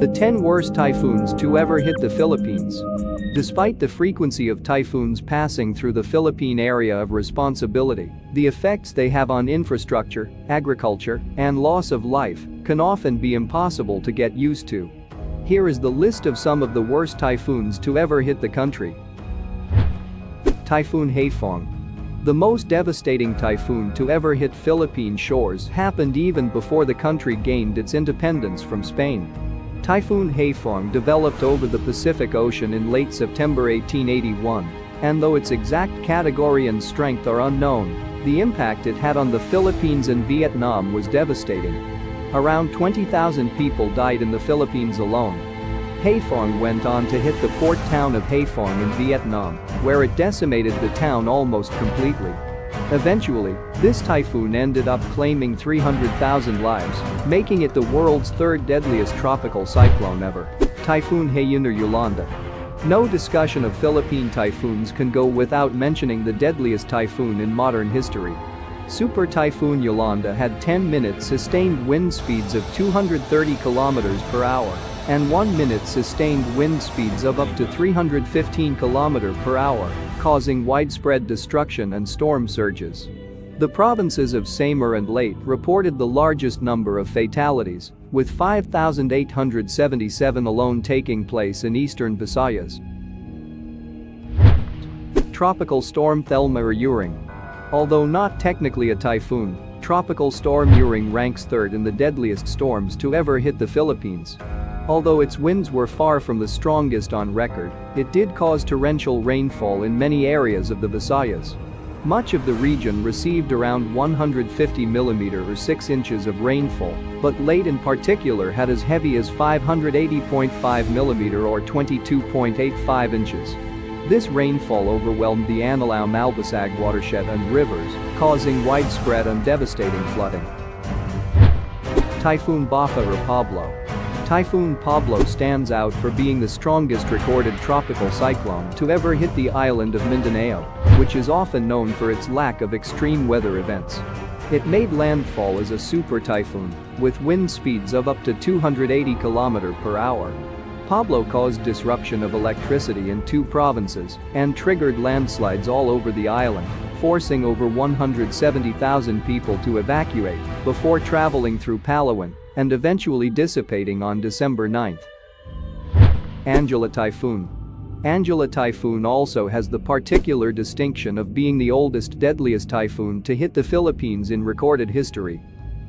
The 10 worst typhoons to ever hit the Philippines. Despite the frequency of typhoons passing through the Philippine Area of Responsibility, the effects they have on infrastructure, agriculture, and loss of life can often be impossible to get used to. Here is the list of some of the worst typhoons to ever hit the country. Typhoon Haiphong. The most devastating typhoon to ever hit Philippine shores happened even before the country gained its independence from Spain. Typhoon Haiphong developed over the Pacific Ocean in late September 1881, and though its exact category and strength are unknown, the impact it had on the Philippines and Vietnam was devastating. Around 20,000 people died in the Philippines alone. Haiphong went on to hit the port town of Haiphong in Vietnam, where it decimated the town almost completely. Eventually, this typhoon ended up claiming 300,000 lives, making it the world's third deadliest tropical cyclone ever. Typhoon Haiyan or Yolanda. No discussion of Philippine typhoons can go without mentioning the deadliest typhoon in modern history. Super Typhoon Yolanda had 10-minute sustained wind speeds of 230 km per hour and 1-minute sustained wind speeds of up to 315 km per hour, causing widespread destruction and storm surges. The provinces of Samar and Leyte reported the largest number of fatalities, with 5,877 alone taking place in eastern Visayas. Tropical Storm Thelma or Uring. Although not technically a typhoon, Tropical Storm Uring ranks third in the deadliest storms to ever hit the Philippines. Although its winds were far from the strongest on record, it did cause torrential rainfall in many areas of the Visayas. Much of the region received around 150 mm or 6 inches of rainfall, but Leyte in particular had as heavy as 580.5 mm or 22.85 inches. This rainfall overwhelmed the Anilao-Malbasag watershed and rivers, causing widespread and devastating flooding. Typhoon Bopha or Pablo. Typhoon Pablo stands out for being the strongest recorded tropical cyclone to ever hit the island of Mindanao, which is often known for its lack of extreme weather events. It made landfall as a super typhoon, with wind speeds of up to 280 km per hour. Pablo caused disruption of electricity in 2 provinces and triggered landslides all over the island, forcing over 170,000 people to evacuate before traveling through Palawan and eventually dissipating on December 9. AngelaTyphoon. AngelaTyphoon also has the particular distinction of being the oldest, deadliest typhoon to hit the Philippines in recorded history.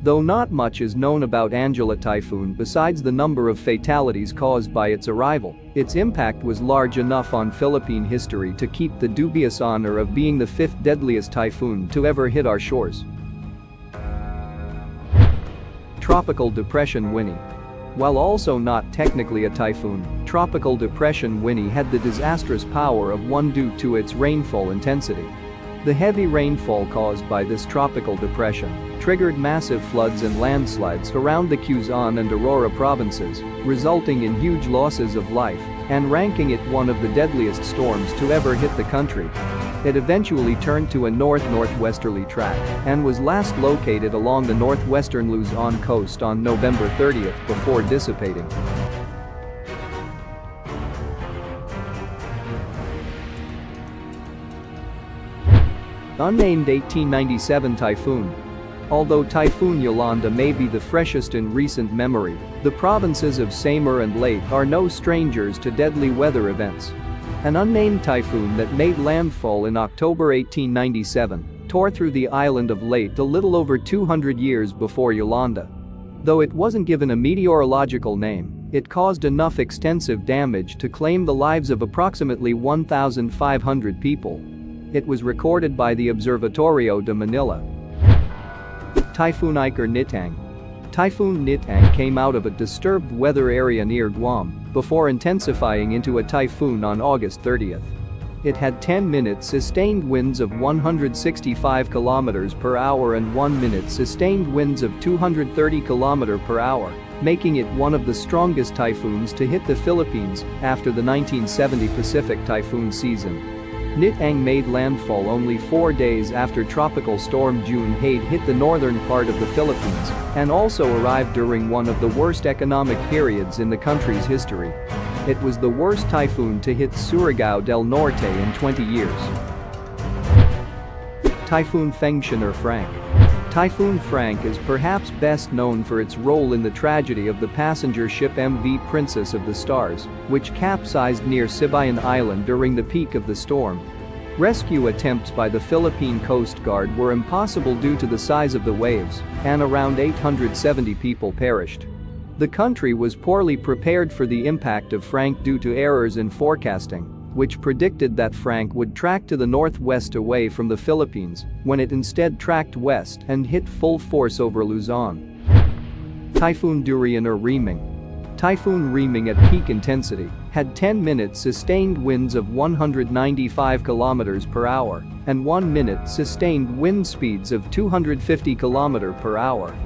Though not much is known about AngelaTyphoon besides the number of fatalities caused by its arrival, its impact was large enough on Philippine history to keep the dubious honor of being the 5th deadliest typhoon to ever hit our shores. Tropical Depression Winnie. While also not technically a typhoon, Tropical Depression Winnie had the disastrous power of one due to its rainfall intensity. The heavy rainfall caused by this tropical depression triggered massive floods and landslides around the Quezon and Aurora provinces, resulting in huge losses of life and ranking it one of the deadliest storms to ever hit the country. It eventually turned to a north-northwesterly track and was last located along the northwestern Luzon coast on November 30 before dissipating. Unnamed 1897 typhoon. Although Typhoon Yolanda may be the freshest in recent memory, the provinces of Samar and Leyte are no strangers to deadly weather events. An unnamed typhoon that made landfall in October 1897 tore through the island of Leyte a little over 200 years before Yolanda. Though it wasn't given a meteorological name, it caused enough extensive damage to claim the lives of approximately 1,500 people. It was recorded by the Observatorio de Manila. Typhoon Ike or Nitang. Typhoon Nitang came out of a disturbed weather area near Guam before intensifying into a typhoon on August 30. It had 10-minute sustained winds of 165 km per hour and 1-minute sustained winds of 230 km per hour, making it one of the strongest typhoons to hit the Philippines after the 1970 Pacific typhoon season. Nitang made landfall only 4 days after Tropical Storm Haiphong hit the northern part of the Philippines and also arrived during one of the worst economic periods in the country's history. It was the worst typhoon to hit Surigao del Norte in 20 years. Typhoon Fengshen or Frank. Typhoon Frank is perhaps best known for its role in the tragedy of the passenger ship MV Princess of the Stars, which capsized near Sibayan Island during the peak of the storm. Rescue attempts by the Philippine Coast Guard were impossible due to the size of the waves, and around 870 people perished. The country was poorly prepared for the impact of Frank due to errors in forecasting, which predicted that Frank would track to the northwest away from the Philippines, when it instead tracked west and hit full force over Luzon. Typhoon Durian or Reming. Typhoon Reming at peak intensity had 10-minute sustained winds of 195 km per hour and 1-minute sustained wind speeds of 250 km per hour.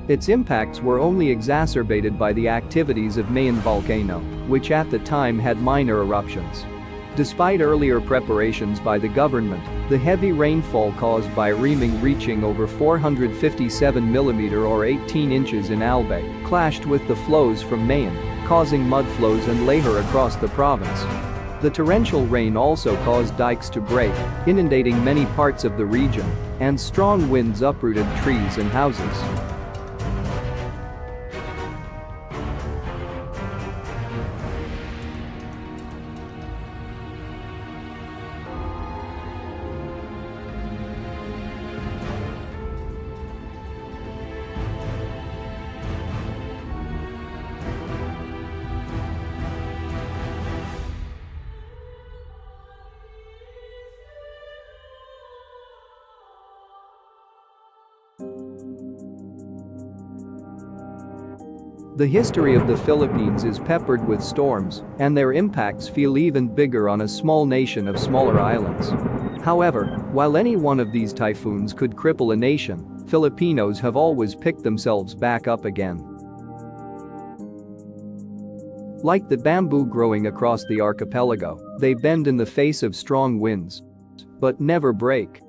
Its impacts were only exacerbated by the activities of Mayon volcano, which at the time had minor eruptions. Despite earlier preparations by the government, the heavy rainfall caused by Reming reaching over 457 mm or 18 inches in Albay clashed with the flows from Mayon, causing mudflows and lahar across the province. The torrential rain also caused dikes to break, inundating many parts of the region, and strong winds uprooted trees and houses. The history of the Philippines is peppered with storms, and their impacts feel even bigger on a small nation of smaller islands. However, while any one of these typhoons could cripple a nation, Filipinos have always picked themselves back up again. Like the bamboo growing across the archipelago, they bend in the face of strong winds, but never break.